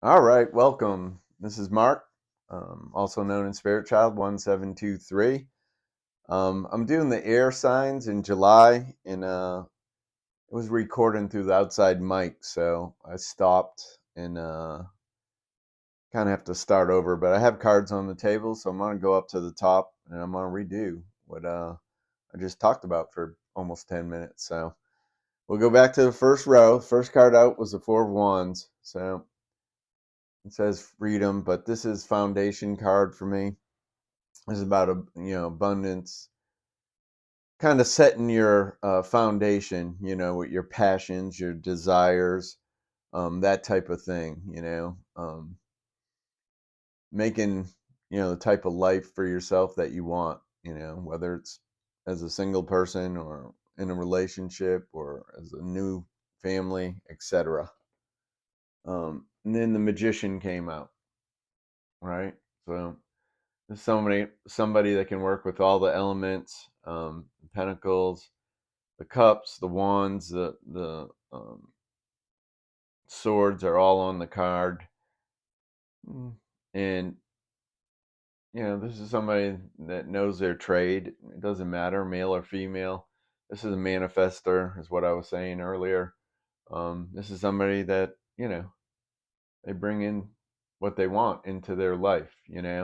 All right, welcome. This is Mark, also known as Spirit Child 1723. I'm doing the air signs in July, and it was recording through the outside mic, so I stopped and kind of have to start over. But I have cards on the table, so I'm going to go up to the top and I'm going to redo what I just talked about for almost 10 minutes. So we'll go back to the first row. First card out was the Four of Wands. So it says freedom, but this is foundation card for me. This is about abundance, kind of setting your foundation. With your passions, your desires, that type of thing. Making the type of life for yourself that you want. Whether it's as a single person or in a relationship or as a new family, etc. And then the magician came out, right? So there's somebody that can work with all the elements, the pentacles, the cups, the wands, the swords are all on the card. And this is somebody that knows their trade. It doesn't matter, male or female. This is a manifester, is what I was saying earlier. This is somebody that they bring in what they want into their life. They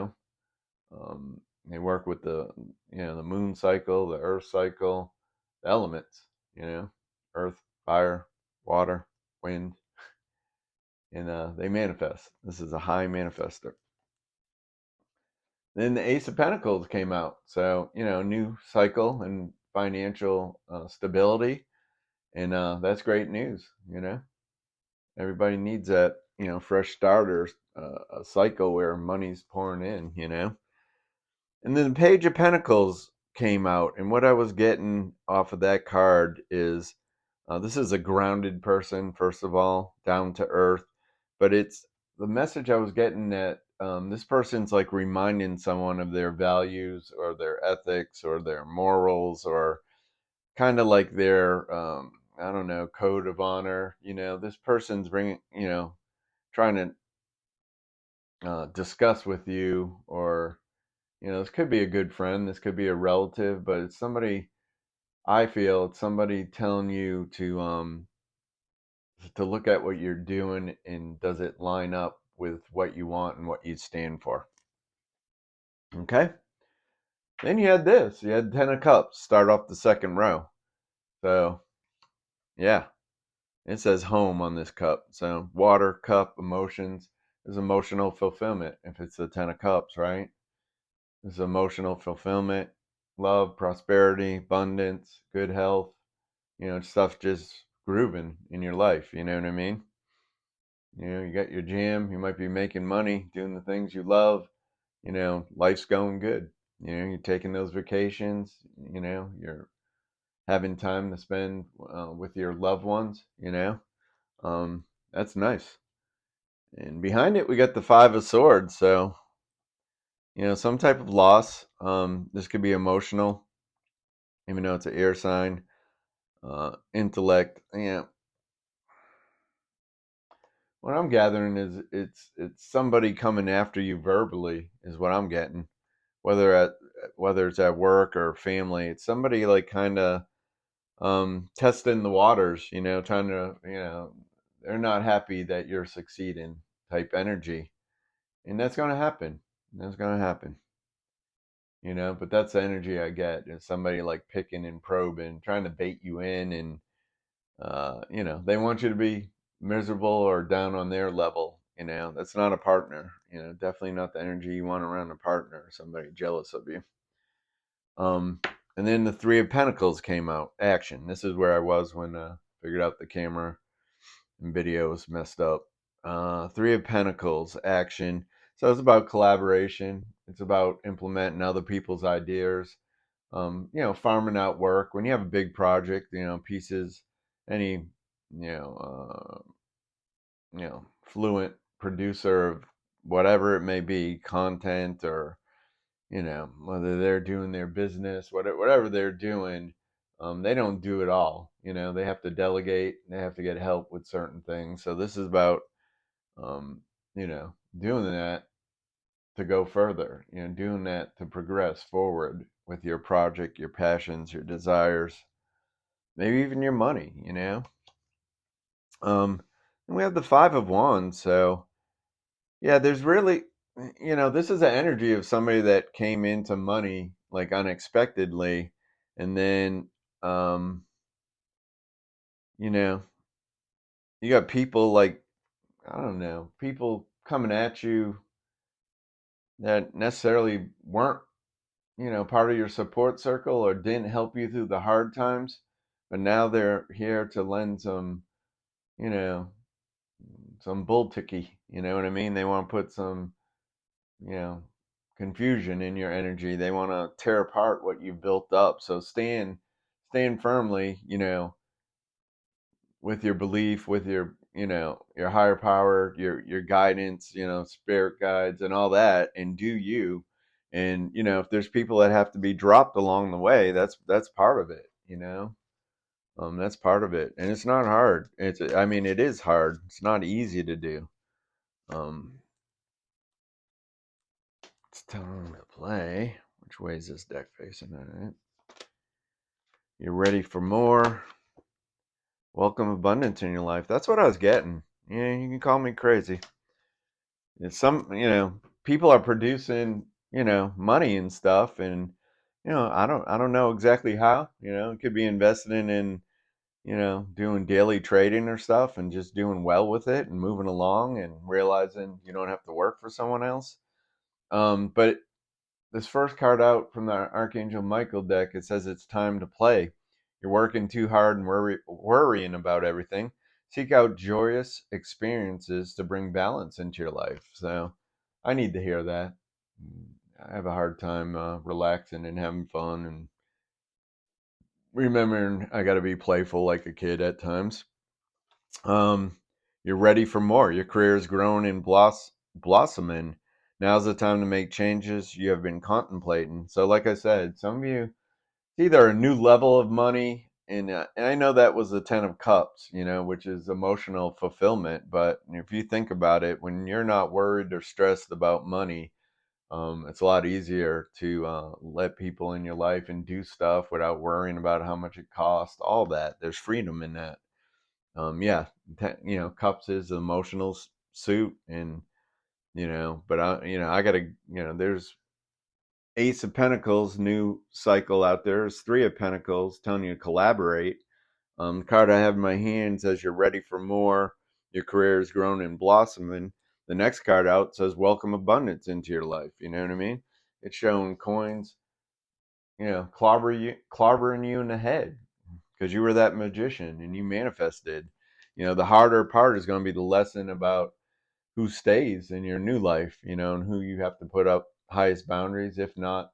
work with the moon cycle, the earth cycle, the elements, earth, fire, water, wind, and they manifest. This is a high manifester. Then the Ace of Pentacles came out. So, new cycle and financial stability. And that's great news. Everybody needs that, fresh starter, a cycle where money's pouring in. And then the Page of Pentacles came out, and what I was getting off of that card is this is a grounded person, first of all, down to earth. But it's the message I was getting that this person's like reminding someone of their values or their ethics or their morals or kind of like their, I don't know, code of honor. This person's bringing, trying to discuss with you, or this could be a good friend, this could be a relative, but it's somebody. I feel it's somebody telling you to look at what you're doing and does it line up with what you want and what you stand for. Okay. Then you had this. You had 10 of Cups start off the second row. So yeah, it says home on this cup. So water, cup, emotions is emotional fulfillment. If it's the 10 of Cups, right? It's emotional fulfillment, love, prosperity, abundance, good health, stuff just grooving in your life. You know what I mean? You got your gym, you might be making money, doing the things you love, life's going good. You're taking those vacations, you're having time to spend with your loved ones, that's nice. And behind it, we got the Five of Swords. So, some type of loss. This could be emotional, even though it's an air sign. Intellect, what I'm gathering is it's somebody coming after you verbally is what I'm getting. Whether at whether it's at work or family, it's somebody like kind of testing the waters, trying to, they're not happy that you're succeeding type energy. And that's going to happen. That's going to happen. But that's the energy I get is somebody like picking and probing, trying to bait you in, and they want you to be miserable or down on their level. That's not a partner. Definitely not the energy you want around a partner or somebody jealous of you. Um, and then the Three of Pentacles came out. Action. This is where I was when figured out the camera and video was messed up. Three of Pentacles. Action. So it's about collaboration. It's about implementing other people's ideas. Farming out work. When you have a big project, pieces, any, fluent producer of whatever it may be, content or whether they're doing their business, whatever they're doing, they don't do it all. They have to delegate. They have to get help with certain things. So this is about, um, doing that to go further, doing that to progress forward with your project, your passions, your desires, maybe even your money. Um, and we have the Five of Wands, so yeah, there's really, this is the energy of somebody that came into money like unexpectedly, and then, um, you know, you got people like, I don't know, people coming at you that necessarily weren't, part of your support circle or didn't help you through the hard times, but now they're here to lend you know, some bull ticky, you know what I mean? They want to put some, you know, confusion in your energy. They want to tear apart what you've built up. So stand firmly, with your belief, with your higher power, your guidance, spirit guides and all that, and do you. And if there's people that have to be dropped along the way, that's part of it. That's part of it, and it's not hard. I mean, it is hard. It's not easy to do. Um, it's time to play. Which way is this deck facing? All right. You're ready for more. Welcome abundance in your life. That's what I was getting. Yeah, you can call me crazy. It's people are producing, money and stuff, and I don't know exactly how. It could be invested in, doing daily trading or stuff and just doing well with it and moving along and realizing you don't have to work for someone else. But this first card out from the Archangel Michael deck, it says it's time to play. You're working too hard and worrying about everything. Seek out joyous experiences to bring balance into your life. So I need to hear that. I have a hard time relaxing and having fun and remembering I got to be playful like a kid at times. Um, you're ready for more. Your career is growing and blossoming. Now's the time to make changes you have been contemplating. So, like I said, some of you, it's either a new level of money, and I know that was the Ten of Cups, which is emotional fulfillment. But if you think about it, when you're not worried or stressed about money, it's a lot easier to let people in your life and do stuff without worrying about how much it costs. All that, there's freedom in that. Yeah, cups is an emotional suit, and but I gotta, there's Ace of Pentacles, new cycle out there. There's Three of Pentacles telling you to collaborate. The card I have in my hand says you're ready for more. Your career has grown and blossoming. The next card out says welcome abundance into your life. You know what I mean? It's showing coins, clobbering you in the head because you were that magician and you manifested. The harder part is going to be the lesson about who stays in your new life, and who you have to put up highest boundaries, if not,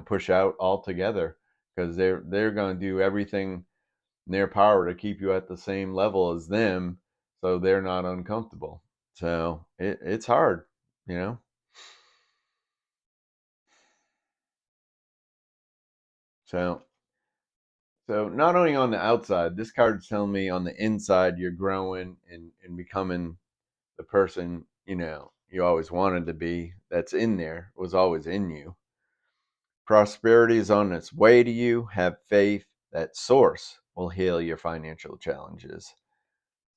push out altogether, because they're going to do everything in their power to keep you at the same level as them, so they're not uncomfortable. So it's hard, you know. So not only on the outside, this card's telling me on the inside you're growing and becoming the person you always wanted to be. That's in there, was always in you. Prosperity is on its way to you. Have faith that source will heal your financial challenges.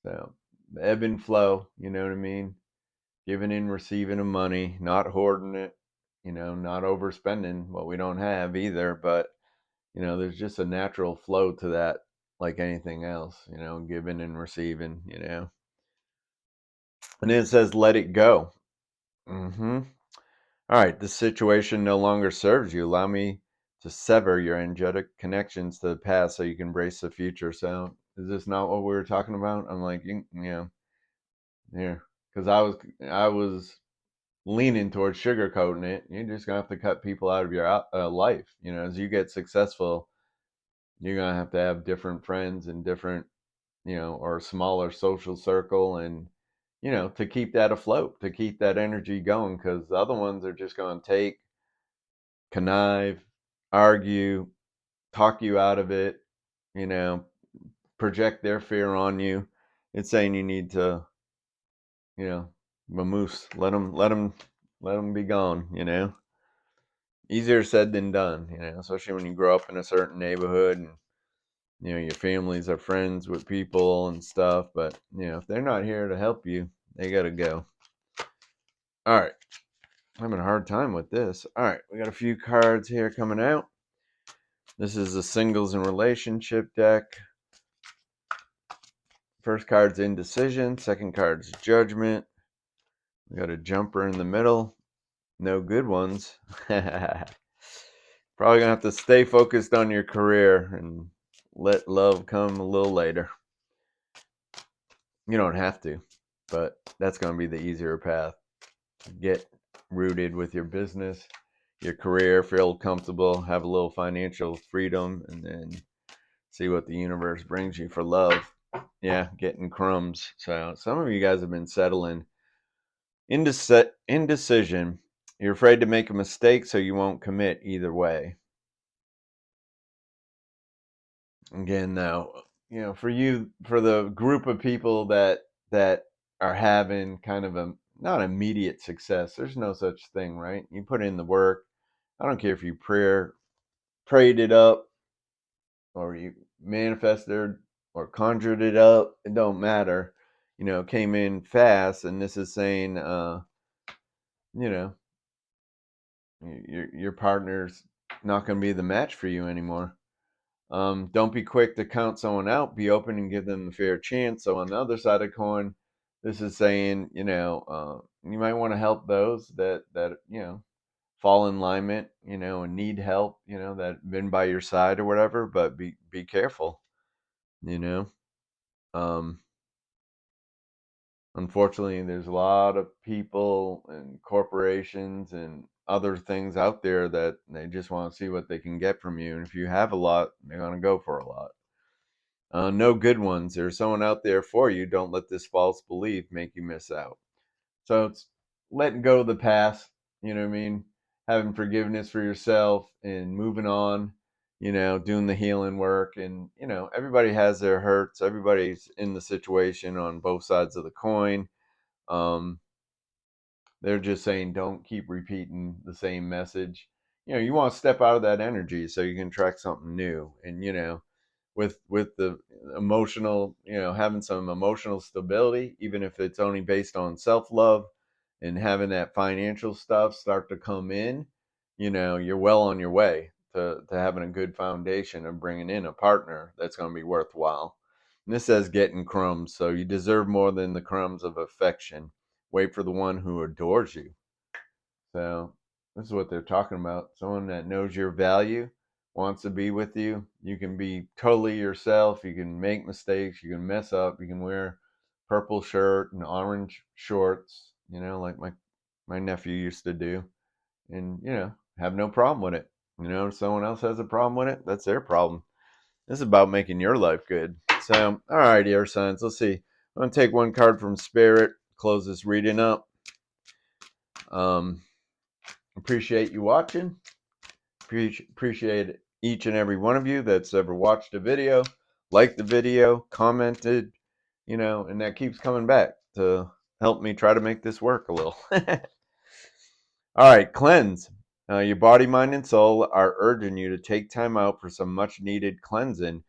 So the ebb and flow, you know what I mean? Giving and receiving of money, not hoarding it, not overspending what we don't have either. But, there's just a natural flow to that, like anything else, giving and receiving. And then it says, let it go. Mm-hmm. All right, this situation no longer serves you. Allow me to sever your energetic connections to the past so you can embrace the future. So, is this not what we were talking about? I'm like, yeah, because I was leaning towards sugarcoating it. You're just gonna have to cut people out of your life. As you get successful, you're gonna have to have different friends and different, or a smaller social circle, and to keep that afloat, to keep that energy going, because the other ones are just gonna take, connive, argue, talk you out of it, you know, project their fear on you. It's saying you need to, you know, vamoose. Let them be gone. Easier said than done. Especially when you grow up in a certain neighborhood and your families are friends with people and stuff. But if they're not here to help you, they gotta go. All right, I'm having a hard time with this. All right, we got a few cards here coming out. This is a singles and relationship deck. First card's indecision. Second card's judgment. We got a jumper in the middle. No good ones. Probably gonna have to stay focused on your career and let love come a little later. You don't have to, but that's gonna be the easier path. Get rooted with your business, your career, feel comfortable, have a little financial freedom, and then see what the universe brings you for love. Yeah, getting crumbs. So some of you guys have been settling. Indecision. You're afraid to make a mistake, so you won't commit either way. Again, though, for you, for the group of people that are having kind of a not immediate success, there's no such thing, right? You put in the work. I don't care if you prayed it up, or you manifested or conjured it up. It don't matter. It came in fast, and this is saying, you know, your partner's not going to be the match for you anymore. Don't be quick to count someone out. Be open and give them a fair chance. So on the other side of the coin, this is saying, you might want to help those that fall in alignment, and need help, that been by your side or whatever. But be careful, you know. Um, Unfortunately, there's a lot of people and corporations and other things out there that they just want to see what they can get from you. And if you have a lot, they're going to go for a lot. No good ones. There's someone out there for you. Don't let this false belief make you miss out. So it's letting go of the past, you know what I mean? Having forgiveness for yourself and moving on, doing the healing work. And, everybody has their hurts. Everybody's in the situation on both sides of the coin. Um, they're just saying don't keep repeating the same message. You want to step out of that energy so you can track something new. And, with the emotional, having some emotional stability, even if it's only based on self-love, and having that financial stuff start to come in, you're well on your way to having a good foundation of bringing in a partner that's going to be worthwhile. And this says getting crumbs, so you deserve more than the crumbs of affection. Wait for the one who adores you. So this is what they're talking about. Someone that knows your value, wants to be with you. You can be totally yourself. You can make mistakes. You can mess up. You can wear purple shirt and orange shorts, like my nephew used to do. And, have no problem with it. If someone else has a problem with it, that's their problem. This is about making your life good. So, all right, air signs. Let's see. I'm going to take one card from Spirit, close this reading up. Appreciate you watching. Appreciate each and every one of you that's ever watched a video, liked the video, commented, and that keeps coming back to help me try to make this work a little. All right, cleanse. Your body, mind, and soul are urging you to take time out for some much needed cleansing.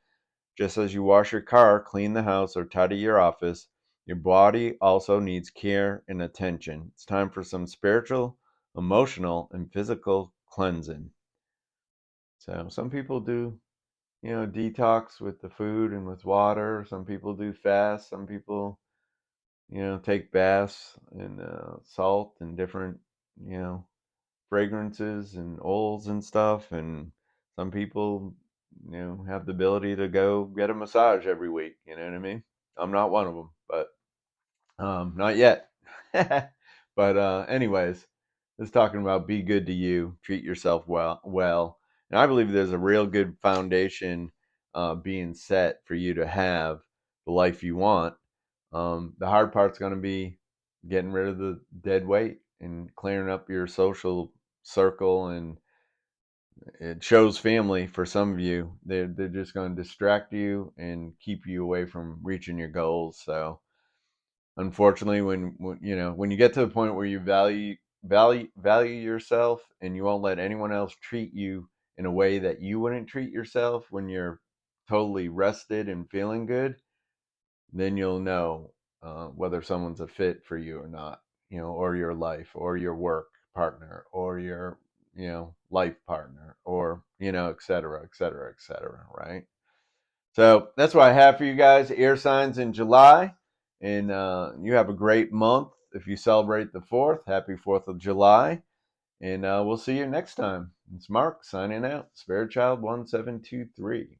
Just as you wash your car, clean the house, or tidy your office, your body also needs care and attention. It's time for some spiritual, emotional, and physical cleansing. So some people do, detox with the food and with water. Some people do fast. Some people, take baths and salt and different, fragrances and oils and stuff. And some people, have the ability to go get a massage every week. You know what I mean? I'm not one of them, but not yet. But anyways, it's talking about be good to you, treat yourself well. And I believe there's a real good foundation being set for you to have the life you want. The hard part's going to be getting rid of the dead weight and clearing up your social circle, and it shows family for some of you. They're just going to distract you and keep you away from reaching your goals. So Unfortunately, when you know, when you get to the point where you value yourself, and you won't let anyone else treat you in a way that you wouldn't treat yourself when you're totally rested and feeling good, then you'll know whether someone's a fit for you or not, you know, or your life, or your work partner, or your, you know, life partner, or, you know, et cetera, et cetera, et cetera, right? So that's what I have for you guys. Air signs in July, and you have a great month. If you celebrate the 4th, happy 4th of July, and we'll see you next time. It's Mark signing out. Spirit Child 1723.